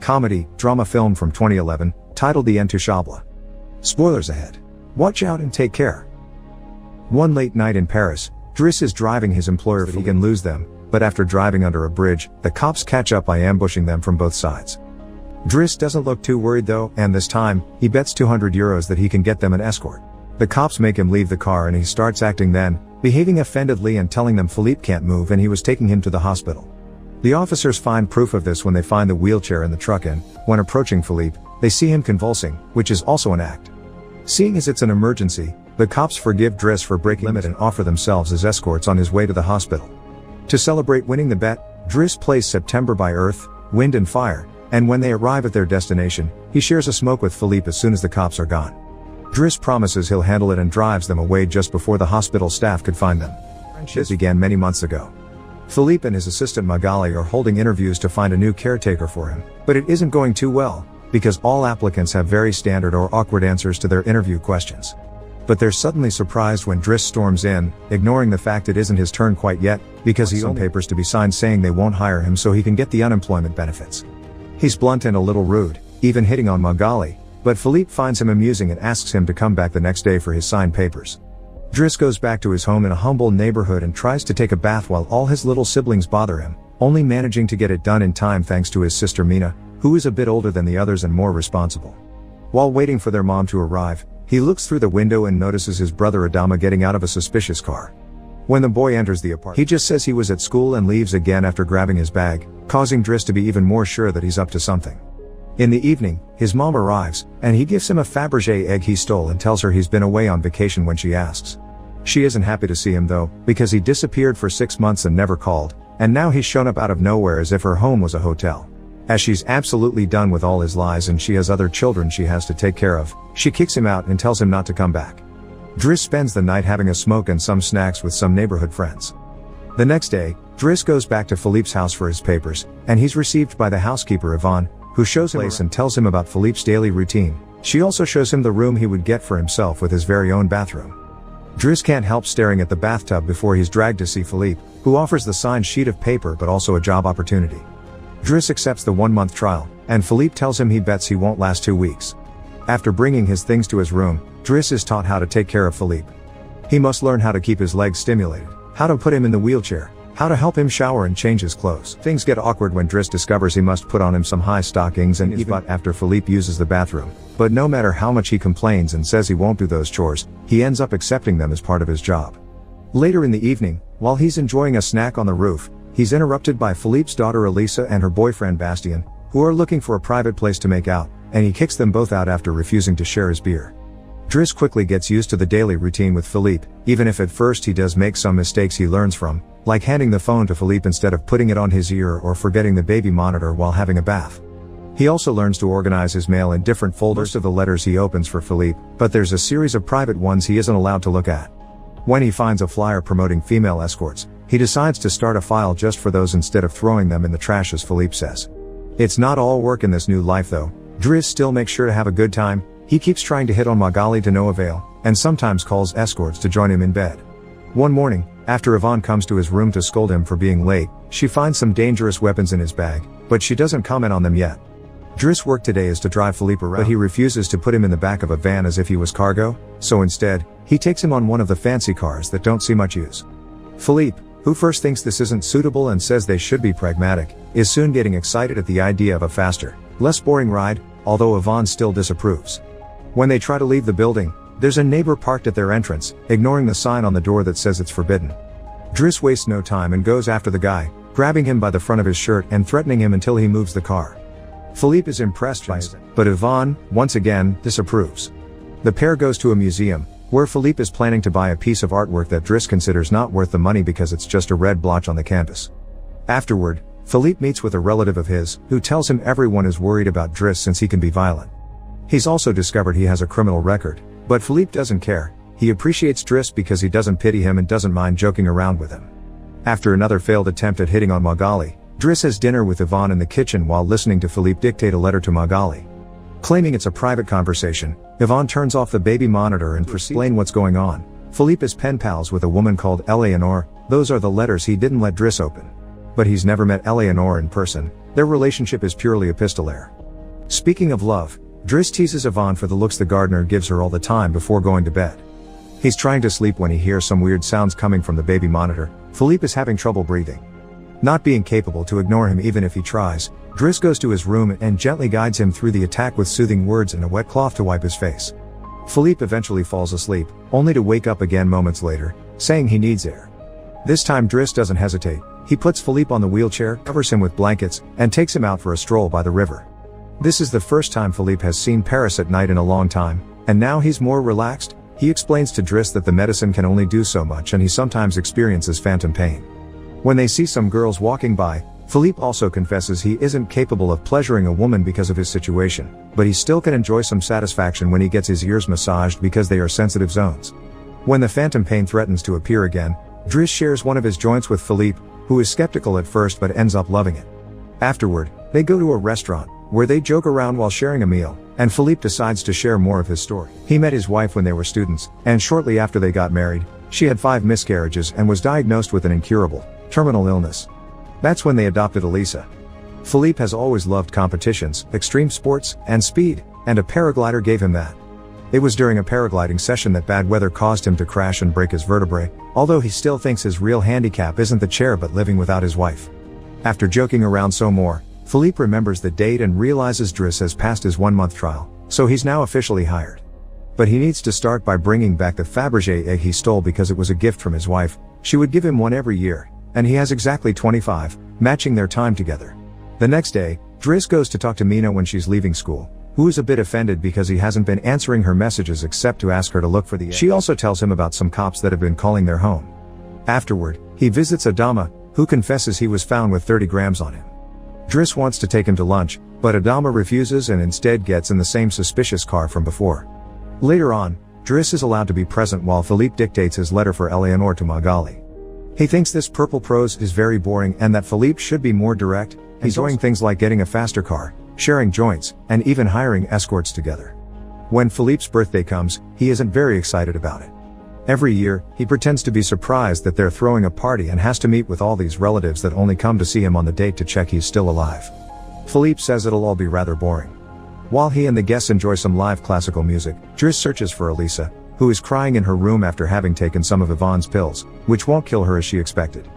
Comedy, drama film from 2011, titled The Intouchable. Spoilers ahead. Watch out and take care. One late night in Paris, Driss is driving his employer he can lose them, but after driving under a bridge, the cops catch up by ambushing them from both sides. Driss doesn't look too worried though, and this time, he bets €200 that he can get them an escort. The cops make him leave the car and he starts acting then, behaving offendedly and telling them Philippe can't move and he was taking him to the hospital. The officers find proof of this when they find the wheelchair in the truck and, when approaching Philippe, they see him convulsing, which is also an act. Seeing as it's an emergency, the cops forgive Driss for breaking limit and offer themselves as escorts on his way to the hospital. To celebrate winning the bet, Driss plays September by Earth, Wind and Fire, and when they arrive at their destination, he shares a smoke with Philippe as soon as the cops are gone. Driss promises he'll handle it and drives them away just before the hospital staff could find them. Friendship began many months ago. Philippe and his assistant Magali are holding interviews to find a new caretaker for him, but it isn't going too well, because all applicants have very standard or awkward answers to their interview questions. But they're suddenly surprised when Driss storms in, ignoring the fact it isn't his turn quite yet, because he's on papers to be signed saying they won't hire him so he can get the unemployment benefits. He's blunt and a little rude, even hitting on Magali, but Philippe finds him amusing and asks him to come back the next day for his signed papers. Driss goes back to his home in a humble neighborhood and tries to take a bath while all his little siblings bother him, only managing to get it done in time thanks to his sister Mina, who is a bit older than the others and more responsible. While waiting for their mom to arrive, he looks through the window and notices his brother Adama getting out of a suspicious car. When the boy enters the apartment, he just says he was at school and leaves again after grabbing his bag, causing Driss to be even more sure that he's up to something. In the evening, his mom arrives, and he gives him a Fabergé egg he stole and tells her he's been away on vacation when she asks. She isn't happy to see him though, because he disappeared for 6 months and never called, and now he's shown up out of nowhere as if her home was a hotel. As she's absolutely done with all his lies and she has other children she has to take care of, she kicks him out and tells him not to come back. Driss spends the night having a smoke and some snacks with some neighborhood friends. The next day, Driss goes back to Philippe's house for his papers, and he's received by the housekeeper Yvonne, who shows him a place and tells him about Philippe's daily routine. She also shows him the room he would get for himself with his very own bathroom. Driss can't help staring at the bathtub before he's dragged to see Philippe, who offers the signed sheet of paper but also a job opportunity. Driss accepts the 1-month trial, and Philippe tells him he bets he won't last 2 weeks. After bringing his things to his room, Driss is taught how to take care of Philippe. He must learn how to keep his legs stimulated, how to put him in the wheelchair, how to help him shower and change his clothes. Things get awkward when Driss discovers he must put on him some high stockings and his butt after Philippe uses the bathroom, but no matter how much he complains and says he won't do those chores, he ends up accepting them as part of his job. Later in the evening, while he's enjoying a snack on the roof, he's interrupted by Philippe's daughter Elisa and her boyfriend Bastien, who are looking for a private place to make out, and he kicks them both out after refusing to share his beer. Driss quickly gets used to the daily routine with Philippe, even if at first he does make some mistakes he learns from, like handing the phone to Philippe instead of putting it on his ear or forgetting the baby monitor while having a bath. He also learns to organize his mail in different folders of the letters he opens for Philippe, but there's a series of private ones he isn't allowed to look at. When he finds a flyer promoting female escorts, he decides to start a file just for those instead of throwing them in the trash as Philippe says. It's not all work in this new life though. Driss still makes sure to have a good time. He keeps trying to hit on Magali to no avail, and sometimes calls escorts to join him in bed. One morning, after Yvonne comes to his room to scold him for being late, she finds some dangerous weapons in his bag, but she doesn't comment on them yet. Driss' work today is to drive Philippe around, but he refuses to put him in the back of a van as if he was cargo, so instead, he takes him on one of the fancy cars that don't see much use. Philippe, who first thinks this isn't suitable and says they should be pragmatic, is soon getting excited at the idea of a faster, less boring ride, although Yvonne still disapproves. When they try to leave the building, there's a neighbor parked at their entrance, ignoring the sign on the door that says it's forbidden. Driss wastes no time and goes after the guy, grabbing him by the front of his shirt and threatening him until he moves the car. Philippe is impressed by it, but Yvonne, once again, disapproves. The pair goes to a museum, where Philippe is planning to buy a piece of artwork that Driss considers not worth the money because it's just a red blotch on the canvas. Afterward, Philippe meets with a relative of his, who tells him everyone is worried about Driss since he can be violent. He's also discovered he has a criminal record, but Philippe doesn't care. He appreciates Driss because he doesn't pity him and doesn't mind joking around with him. After another failed attempt at hitting on Magali, Driss has dinner with Yvonne in the kitchen while listening to Philippe dictate a letter to Magali. Claiming it's a private conversation, Yvonne turns off the baby monitor and proceeds to explain what's going on. Philippe is pen pals with a woman called Eleanor. Those are the letters he didn't let Driss open. but he's never met Eleanor in person. Their relationship is purely epistolary. Speaking of love, Driss teases Yvonne for the looks the gardener gives her all the time before going to bed. He's trying to sleep when he hears some weird sounds coming from the baby monitor. Philippe is having trouble breathing. Not being capable to ignore him even if he tries, Driss goes to his room and gently guides him through the attack with soothing words and a wet cloth to wipe his face. Philippe eventually falls asleep, only to wake up again moments later, saying he needs air. This time Driss doesn't hesitate. He puts Philippe on the wheelchair, covers him with blankets, and takes him out for a stroll by the river. This is the first time Philippe has seen Paris at night in a long time, and now he's more relaxed. He explains to Driss that the medicine can only do so much and he sometimes experiences phantom pain. When they see some girls walking by, Philippe also confesses he isn't capable of pleasuring a woman because of his situation, but he still can enjoy some satisfaction when he gets his ears massaged because they are sensitive zones. When the phantom pain threatens to appear again, Driss shares one of his joints with Philippe, who is skeptical at first but ends up loving it. Afterward, they go to a restaurant, where they joke around while sharing a meal, and Philippe decides to share more of his story. He met his wife when they were students, and shortly after they got married, she had 5 miscarriages and was diagnosed with an incurable, terminal illness. That's when they adopted Elisa. Philippe has always loved competitions, extreme sports, and speed, and a paraglider gave him that. It was during a paragliding session that bad weather caused him to crash and break his vertebrae, although he still thinks his real handicap isn't the chair but living without his wife. After joking around some more, Philippe remembers the date and realizes Driss has passed his 1-month trial, so he's now officially hired. But he needs to start by bringing back the Fabergé egg he stole because it was a gift from his wife. She would give him one every year, and he has exactly 25, matching their time together. The next day, Driss goes to talk to Mina when she's leaving school, who is a bit offended because he hasn't been answering her messages except to ask her to look for the egg. She also tells him about some cops that have been calling their home. Afterward, he visits Adama, who confesses he was found with 30 grams on him. Driss wants to take him to lunch, but Adama refuses and instead gets in the same suspicious car from before. Later on, Driss is allowed to be present while Philippe dictates his letter for Eleanor to Magali. He thinks this purple prose is very boring and that Philippe should be more direct. He's doing things like getting a faster car, sharing joints, and even hiring escorts together. When Philippe's birthday comes, he isn't very excited about it. Every year, he pretends to be surprised that they're throwing a party and has to meet with all these relatives that only come to see him on the date to check he's still alive. Philippe says it'll all be rather boring. While he and the guests enjoy some live classical music, Driss searches for Elisa, who is crying in her room after having taken some of Yvonne's pills, which won't kill her as she expected.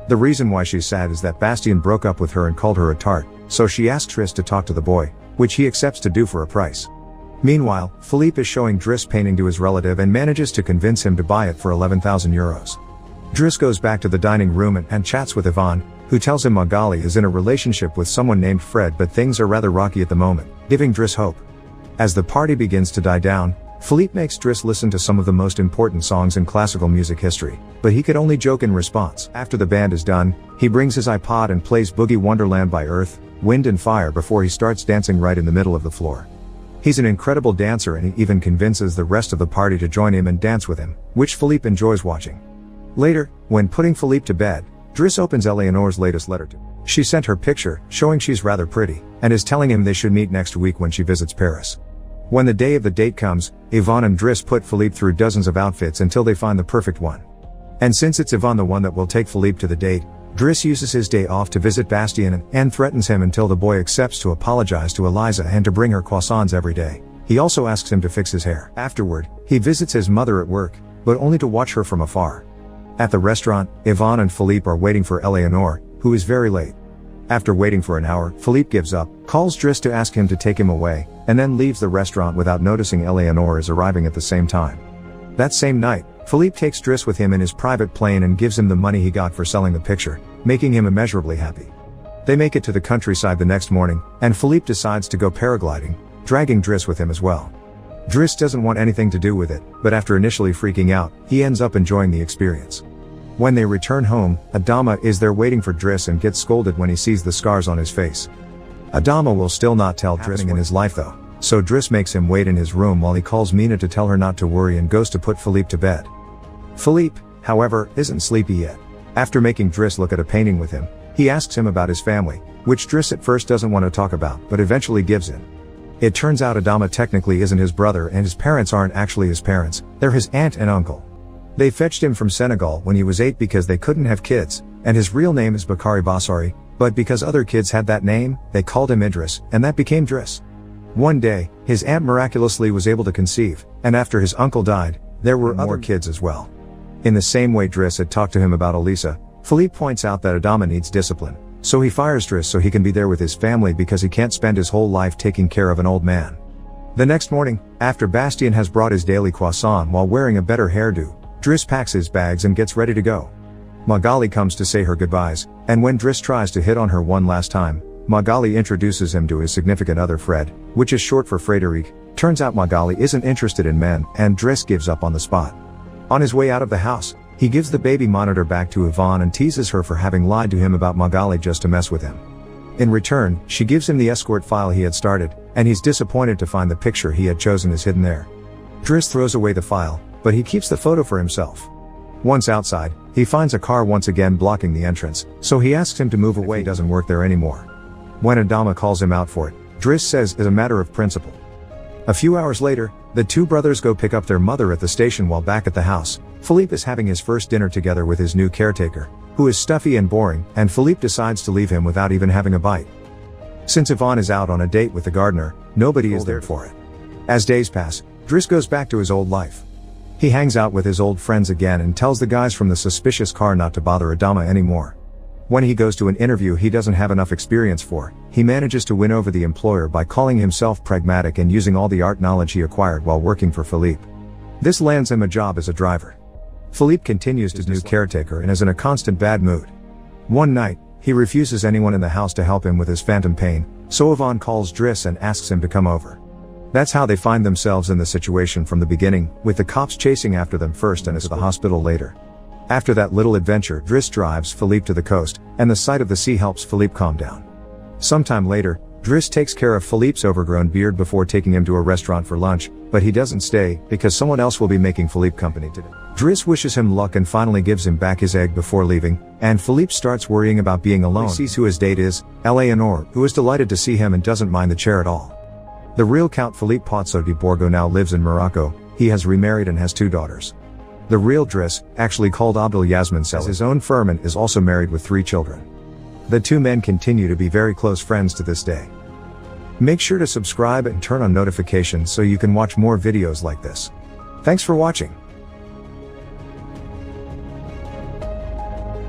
The reason why she's sad is that Bastien broke up with her and called her a tart, so she asks Driss to talk to the boy, which he accepts to do for a price. Meanwhile, Philippe is showing Driss painting to his relative and manages to convince him to buy it for 11,000 euros. Driss goes back to the dining room and chats with Yvonne, who tells him Magali is in a relationship with someone named Fred, but things are rather rocky at the moment, giving Driss hope. As the party begins to die down, Philippe makes Driss listen to some of the most important songs in classical music history, but he could only joke in response. After the band is done, he brings his iPod and plays Boogie Wonderland by Earth, Wind and Fire before he starts dancing right in the middle of the floor. He's an incredible dancer and he even convinces the rest of the party to join him and dance with him, which Philippe enjoys watching. Later, when putting Philippe to bed, Driss opens Eleanor's latest letter to him. She sent her picture, showing she's rather pretty, and is telling him they should meet next week when she visits Paris. When the day of the date comes, Yvonne and Driss put Philippe through dozens of outfits until they find the perfect one. And since it's Yvonne the one that will take Philippe to the date, Driss uses his day off to visit Bastien and threatens him until the boy accepts to apologize to Eliza and to bring her croissants every day. He also asks him to fix his hair. Afterward, he visits his mother at work, but only to watch her from afar. At the restaurant, Yvonne and Philippe are waiting for Eleanor, who is very late. After waiting for an hour, Philippe gives up, calls Driss to ask him to take him away, and then leaves the restaurant without noticing Eleanor is arriving at the same time. That same night, Philippe takes Driss with him in his private plane and gives him the money he got for selling the picture, making him immeasurably happy. They make it to the countryside the next morning, and Philippe decides to go paragliding, dragging Driss with him as well. Driss doesn't want anything to do with it, but after initially freaking out, he ends up enjoying the experience. When they return home, Adama is there waiting for Driss and gets scolded when he sees the scars on his face. Adama will still not tell Driss in his life though, so Driss makes him wait in his room while he calls Mina to tell her not to worry and goes to put Philippe to bed. Philippe, however, isn't sleepy yet. After making Driss look at a painting with him, he asks him about his family, which Driss at first doesn't want to talk about, but eventually gives in. It turns out Adama technically isn't his brother and his parents aren't actually his parents, they're his aunt and uncle. They fetched him from Senegal when he was 8 because they couldn't have kids, and his real name is Bakari Basari, but because other kids had that name, they called him Idris, and that became Driss. One day, his aunt miraculously was able to conceive, and after his uncle died, there were more kids as well. In the same way Driss had talked to him about Elisa, Philippe points out that Adama needs discipline, so he fires Driss so he can be there with his family because he can't spend his whole life taking care of an old man. The next morning, after Bastien has brought his daily croissant while wearing a better hairdo, Driss packs his bags and gets ready to go. Magali comes to say her goodbyes, and when Driss tries to hit on her one last time, Magali introduces him to his significant other Fred, which is short for Frédéric. Turns out Magali isn't interested in men, and Driss gives up on the spot. On his way out of the house, he gives the baby monitor back to Yvonne and teases her for having lied to him about Magali just to mess with him. In return, she gives him the escort file he had started, and he's disappointed to find the picture he had chosen is hidden there. Driss throws away the file, but he keeps the photo for himself. Once outside, he finds a car once again blocking the entrance, so he asks him to move away. He doesn't work there anymore. When Adama calls him out for it, Driss says it's a matter of principle. A few hours later, the two brothers go pick up their mother at the station. While back at the house, Philippe is having his first dinner together with his new caretaker, who is stuffy and boring, and Philippe decides to leave him without even having a bite. Since Yvonne is out on a date with the gardener, nobody is there for it. As days pass, Driss goes back to his old life. He hangs out with his old friends again and tells the guys from the suspicious car not to bother Adama anymore. When he goes to an interview he doesn't have enough experience for, he manages to win over the employer by calling himself pragmatic and using all the art knowledge he acquired while working for Philippe. This lands him a job as a driver. Philippe continues his new caretaker and is in a constant bad mood. One night, he refuses anyone in the house to help him with his phantom pain, so Yvonne calls Driss and asks him to come over. That's how they find themselves in the situation from the beginning, with the cops chasing after them first and to the hospital later. After that little adventure, Driss drives Philippe to the coast, and the sight of the sea helps Philippe calm down. Sometime later, Driss takes care of Philippe's overgrown beard before taking him to a restaurant for lunch, but he doesn't stay, because someone else will be making Philippe company today. Driss wishes him luck and finally gives him back his egg before leaving, and Philippe starts worrying about being alone. He sees who his date is, Eleanor, who is delighted to see him and doesn't mind the chair at all. The real Count Philippe Pozzo di Borgo now lives in Morocco. He has remarried and has 2 daughters. The real Driss, actually called Abdel Yasmin, sells his own firm and is also married with 3 children. The 2 men continue to be very close friends to this day. Make sure to subscribe and turn on notifications so you can watch more videos like this. Thanks for watching.